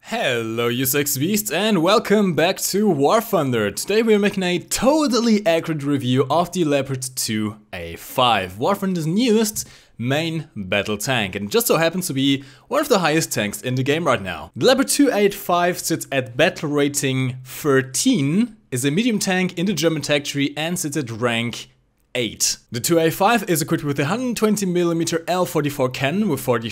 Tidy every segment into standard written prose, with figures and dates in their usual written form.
Hello you sex beasts and welcome back to War Thunder. Today we are making a totally accurate review of the Leopard 2A5, War Thunder's newest main battle tank, and it just so happens to be one of the highest tanks in the game right now. The Leopard 2A5 sits at battle rating 13, is a medium tank in the German tech tree and sits at rank 8. The 2A5 is equipped with a 120mm L44 cannon with 42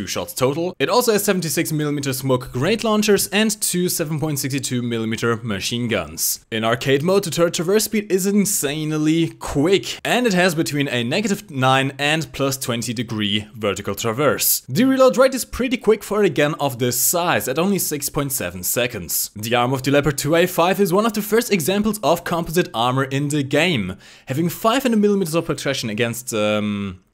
shots total. It also has 76mm smoke grenade launchers and two 7.62mm machine guns. In arcade mode, the turret traverse speed is insanely quick, and it has between a -9 and +20 degree vertical traverse. The reload rate is pretty quick for a gun of this size, at only 6.7 seconds. The arm of the Leopard 2A5 is one of the first examples of composite armor in the game, having 500mm of protection against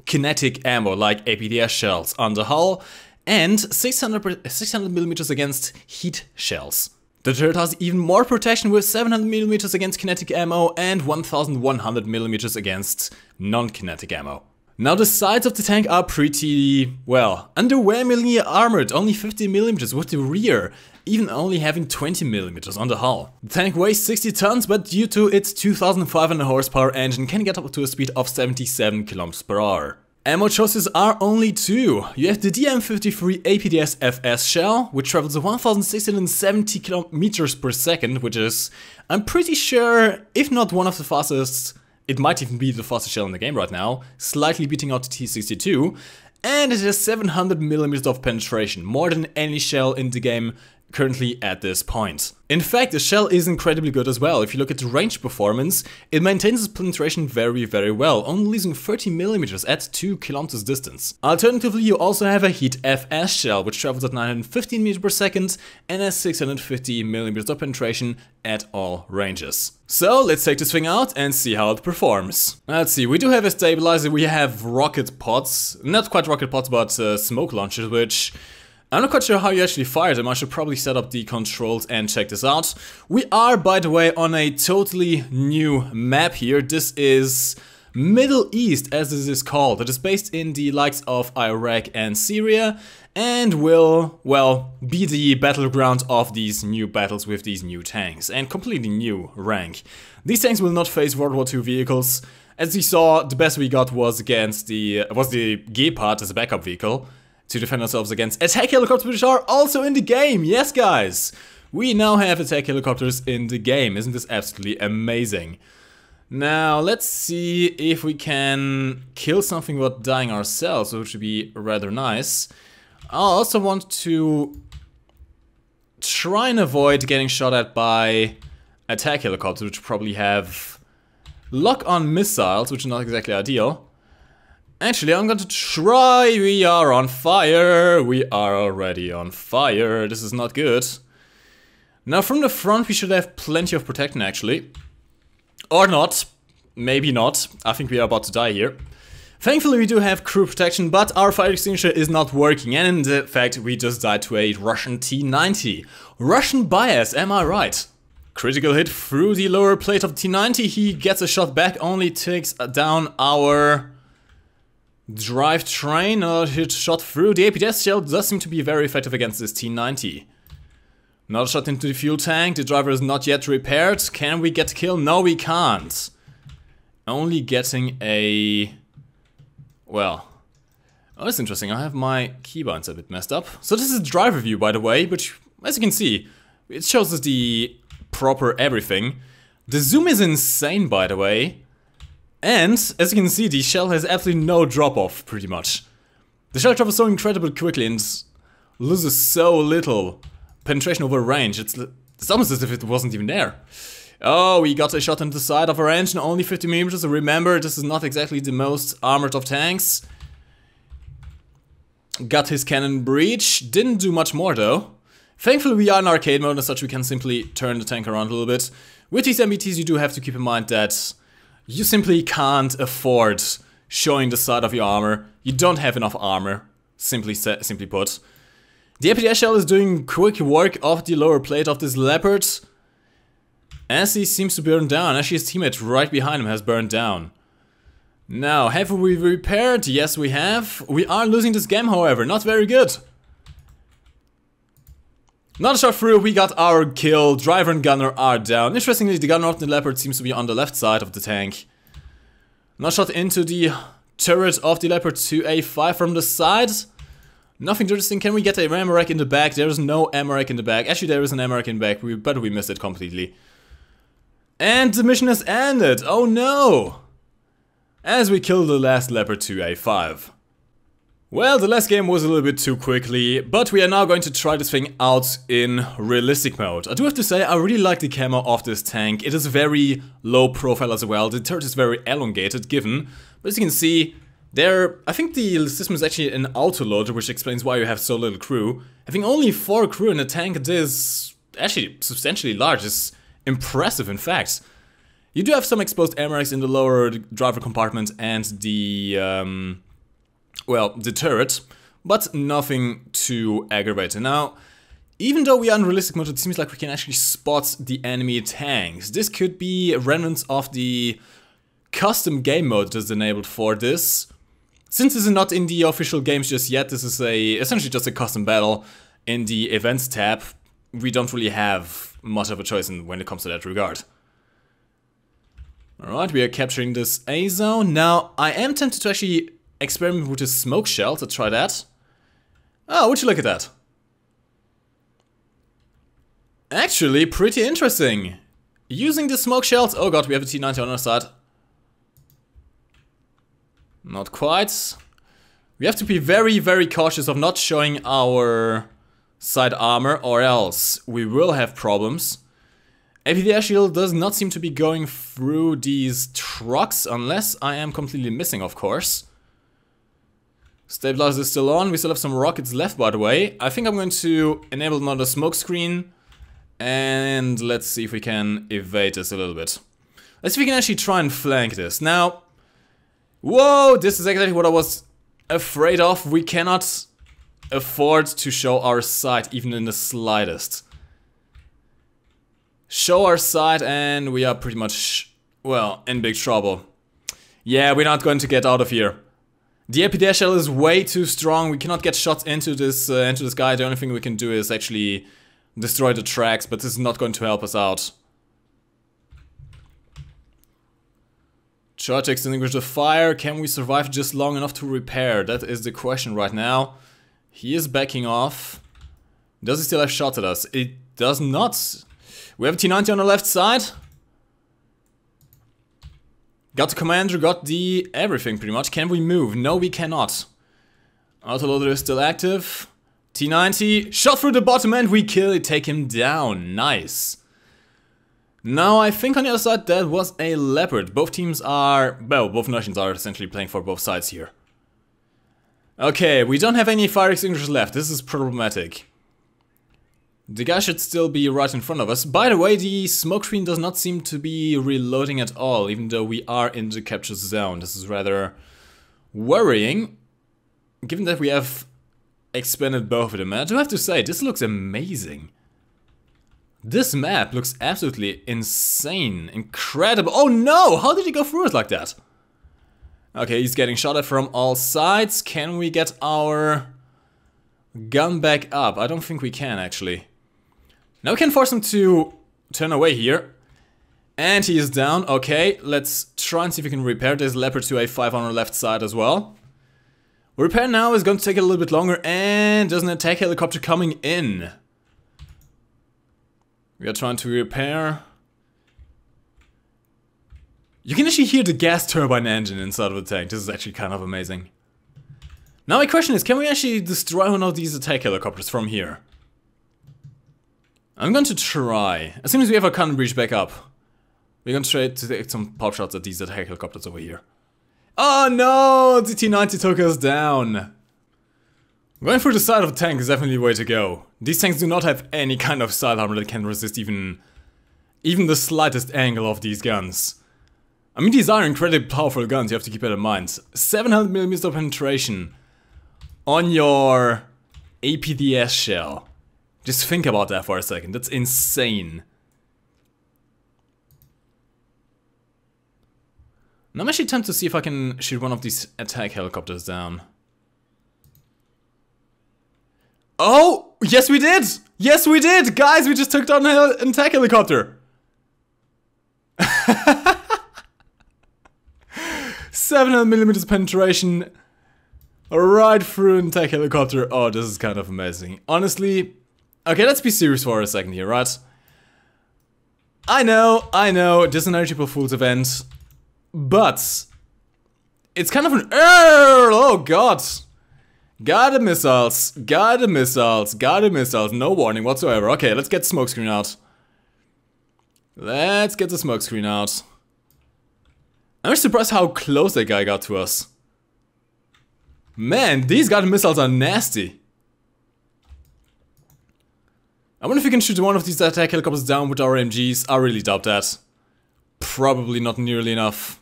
kinetic ammo like APDS shells on the hull and 600mm against heat shells. The turret has even more protection with 700mm against kinetic ammo and 1100mm against non-kinetic ammo. Now the sides of the tank are pretty, well, underwhelmingly armored, only 50mm with the rear, even only having 20mm on the hull. The tank weighs 60 tons, but due to its 2500 horsepower engine can get up to a speed of 77 km/h. Ammo choices are only two. You have the DM53 APDS FS shell, which travels at 1670 km/s, which is, I'm pretty sure, if not one of the fastest, it might even be the fastest shell in the game right now, slightly beating out the T62, and it has 700mm of penetration, more than any shell in the game currently at this point. In fact, the shell is incredibly good as well. If you look at the range performance, it maintains its penetration very well, only losing 30mm at 2 km distance. Alternatively, you also have a Heat FS shell, which travels at 915 m/s and has 650mm of penetration at all ranges. So let's take this thing out and see how it performs. Let's see, we do have a stabilizer, we have rocket pods, not quite rocket pods, but smoke launchers, which I'm not quite sure how you actually fire them. I should probably set up the controls and check this out. We are, by the way, on a totally new map here. This is Middle East, as this is called. It is based in the likes of Iraq and Syria, and will, well, be the battleground of these new battles with these new tanks, and completely new rank. These tanks will not face World War II vehicles. As you saw, the best we got was against the Leopard as a backup vehicle, to defend ourselves against attack helicopters, which are also in the game. Yes, guys, we now have attack helicopters in the game. Isn't this absolutely amazing? Now let's see if we can kill something without dying ourselves, which would be rather nice. I also want to try and avoid getting shot at by attack helicopters, which probably have lock-on missiles, which are not exactly ideal. Actually, I'm going to try. We are on fire. We are already on fire. This is not good. Now, from the front, we should have plenty of protection, actually. Or not. Maybe not. I think we are about to die here. Thankfully, we do have crew protection, but our fire extinguisher is not working. And in fact, we just died to a Russian T90. Russian bias, am I right? Critical hit through the lower plate of the T90. He gets a shot back, only takes down our drivetrain. Hit shot through. The APDS shell does seem to be very effective against this T90. Another shot into the fuel tank. The driver is not yet repaired. Can we get a kill? No, we can't. Only getting a... well... oh, that's interesting. I have my keybinds a bit messed up. So this is the driver view, by the way, which, as you can see, it shows us the proper everything. The zoom is insane, by the way. And, as you can see, the shell has absolutely no drop-off, pretty much. The shell travels so incredibly quickly and loses so little penetration over range. It's almost as if it wasn't even there. Oh, we got a shot into the side of our engine, only 50mm. So remember, this is not exactly the most armored of tanks. Got his cannon breach. Didn't do much more, though. Thankfully, we are in arcade mode, as such we can simply turn the tank around a little bit. With these MBTs, you do have to keep in mind that you simply can't afford showing the side of your armor. You don't have enough armor, simply put. The APDS shell is doing quick work off the lower plate of this Leopard, as he seems to burn down. Actually, his teammate right behind him has burned down. Now, have we repaired? Yes, we have. We are losing this game, however. Not very good. Not a shot through, we got our kill. Driver and gunner are down. Interestingly, the gunner of the Leopard seems to be on the left side of the tank. Not shot into the turret of the Leopard 2A5 from the side. Nothing interesting. Can we get a ammo rack in the back? There is no ammo rack in the back. Actually, there is an ammo rack in the back, but we missed it completely. And the mission has ended. Oh no! As we kill the last Leopard 2A5. Well, the last game was a little bit too quickly, but we are now going to try this thing out in realistic mode. I do have to say, I really like the camo of this tank. It is very low profile as well. The turret is very elongated, given. But as you can see, I think the system is actually an autoloader, which explains why you have so little crew. Having only 4 crew in a tank that is actually substantially large is impressive, in fact. You do have some exposed ammo racks in the lower driver compartment and the well, the turret, but nothing too aggravating. Now, even though we are in realistic mode, it seems like we can actually spot the enemy tanks. This could be remnants of the custom game mode that is enabled for this. Since this is not in the official games just yet, this is essentially just a custom battle in the events tab. We don't really have much of a choice when it comes to that regard. Alright, we are capturing this A zone. Now, I am tempted to actually experiment with the smoke shell to try that. Oh, would you look at that? Actually, pretty interesting. Using the smoke shells. Oh god, we have a T90 on our side. Not quite. We have to be very, very cautious of not showing our side armor, or else we will have problems. APDS shield does not seem to be going through these trucks, unless I am completely missing, of course. Stabilizer is still on. We still have some rockets left, by the way. I think I'm going to enable another smoke screen. And let's see if we can evade this a little bit. Let's see if we can actually try and flank this. Now, whoa, this is exactly what I was afraid of. We cannot afford to show our side, even in the slightest. Show our side and we are pretty much, well, in big trouble. Yeah, we're not going to get out of here. The APDS shell is way too strong. We cannot get shots into this guy. The only thing we can do is actually destroy the tracks, but this is not going to help us out. Try to extinguish the fire. Can we survive just long enough to repair? That is the question right now. He is backing off. Does he still have shots at us? It does not. We have a T90 on the left side. Got the commander, got the everything pretty much. Can we move? No, we cannot. Autoloader is still active. T90, shot through the bottom and we kill it, take him down. Nice. Now I think on the other side that was a Leopard. Both teams are, well, both nations are essentially playing for both sides here. Okay, we don't have any fire extinguishers left. This is problematic. The guy should still be right in front of us. By the way, the smoke screen does not seem to be reloading at all, even though we are in the capture zone. This is rather worrying, given that we have expanded both of them. I do have to say, this looks amazing. This map looks absolutely insane, incredible. Oh no! How did he go through it like that? Okay, he's getting shot at from all sides. Can we get our gun back up? I don't think we can, actually. Now we can force him to turn away here. And he is down. Okay, let's try and see if we can repair this Leopard 2A5 on our left side as well. Repair now is going to take a little bit longer, and there's an attack helicopter coming in. We are trying to repair. You can actually hear the gas turbine engine inside of the tank. This is actually kind of amazing. Now my question is, can we actually destroy one of these attack helicopters from here? I'm going to try. As soon as we have our cannon breach back up, we're going to try to take some pop shots at these attack helicopters over here. Oh no! The T90 took us down. Going through the side of the tank is definitely the way to go. These tanks do not have any kind of side armor that can resist even the slightest angle of these guns. I mean, these are incredibly powerful guns, you have to keep that in mind. 700mm of penetration on your APDS shell. Just think about that for a second, that's insane. Now I'm actually tempted to see if I can shoot one of these attack helicopters down. Oh, yes we did! Yes we did! Guys, we just took down an attack helicopter. 700mm penetration right through an attack helicopter. Oh, this is kind of amazing. Honestly, okay, let's be serious for a second here, right? I know, this is an April Fool's event, but it's kind of an oh god. Got the missiles, got the missiles, got the missiles, no warning whatsoever. Okay, let's get smokescreen out. Let's get the smokescreen out. I'm surprised how close that guy got to us. Man, these guided missiles are nasty. I wonder if we can shoot one of these attack helicopters down with our MGs. I really doubt that. Probably not nearly enough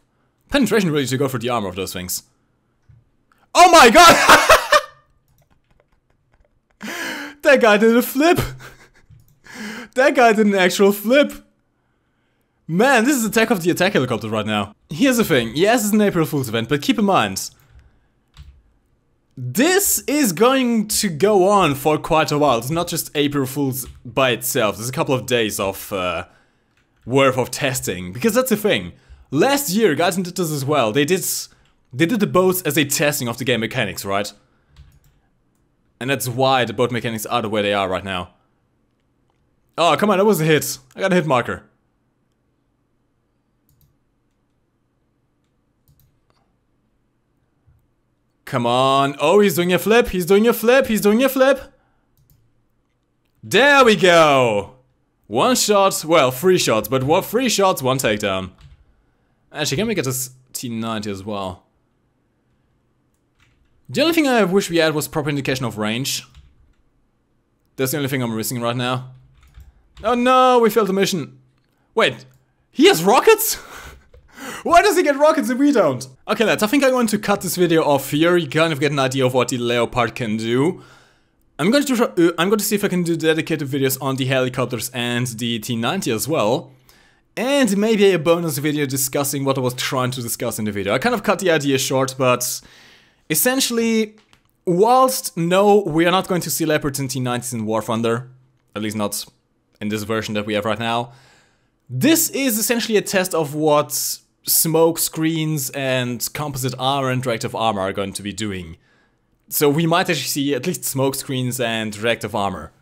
penetration really to go for the armor of those things. Oh my god! That guy did a flip! That guy did an actual flip! Man, this is attack of the attack helicopter right now. Here's the thing, yes, it's an April Fool's event, but keep in mind, this is going to go on for quite a while. It's not just April Fool's by itself. There's a couple of days of worth of testing, because that's the thing. Last year, guys did this as well. They did the boats as a testing of the game mechanics, right? And that's why the boat mechanics are the way they are right now. Oh, come on, that was a hit. I got a hit marker. Come on. Oh, he's doing a flip. He's doing a flip. He's doing a flip. There we go. One shot. Well, 3 shots. But what? 3 shots, 1 takedown. Actually, can we get this T90 as well? The only thing I wish we had was proper indication of range. That's the only thing I'm missing right now. Oh no, we failed the mission. Wait, he has rockets? Why does he get rockets and we don't? Okay lads, I think I'm going to cut this video off here. You kind of get an idea of what the Leopard can do. I'm going to see if I can do dedicated videos on the helicopters and the T90 as well. And maybe a bonus video discussing what I was trying to discuss in the video. I kind of cut the idea short, but essentially, whilst no, we are not going to see Leopards and T90s in War Thunder, at least not in this version that we have right now, this is essentially a test of what smoke screens and composite armor and reactive armor are going to be doing. So we might actually see at least smoke screens and reactive armor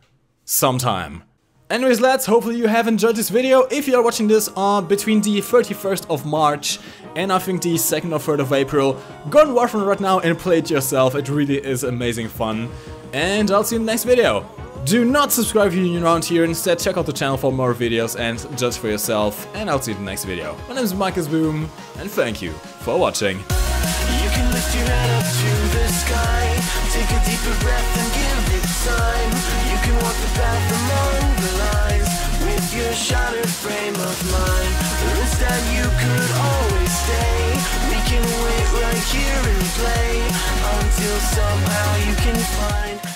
sometime. Anyways lads, hopefully you have enjoyed this video. If you are watching this between the 31st of March and I think the 2nd or 3rd of April, go on War Thunder right now and play it yourself. It really is amazing fun. And I'll see you in the next video. Do not subscribe if you're new around here, instead check out the channel for more videos and judge for yourself, and I'll see you in the next video. My name is MikeGoesBoom, and thank you for watching. You can lift your head up to the sky, take a deeper breath and give it time. You can walk the path among the lines, with your shattered frame of mind. The risk that you could always stay, we can wait right here and play, until somehow you can find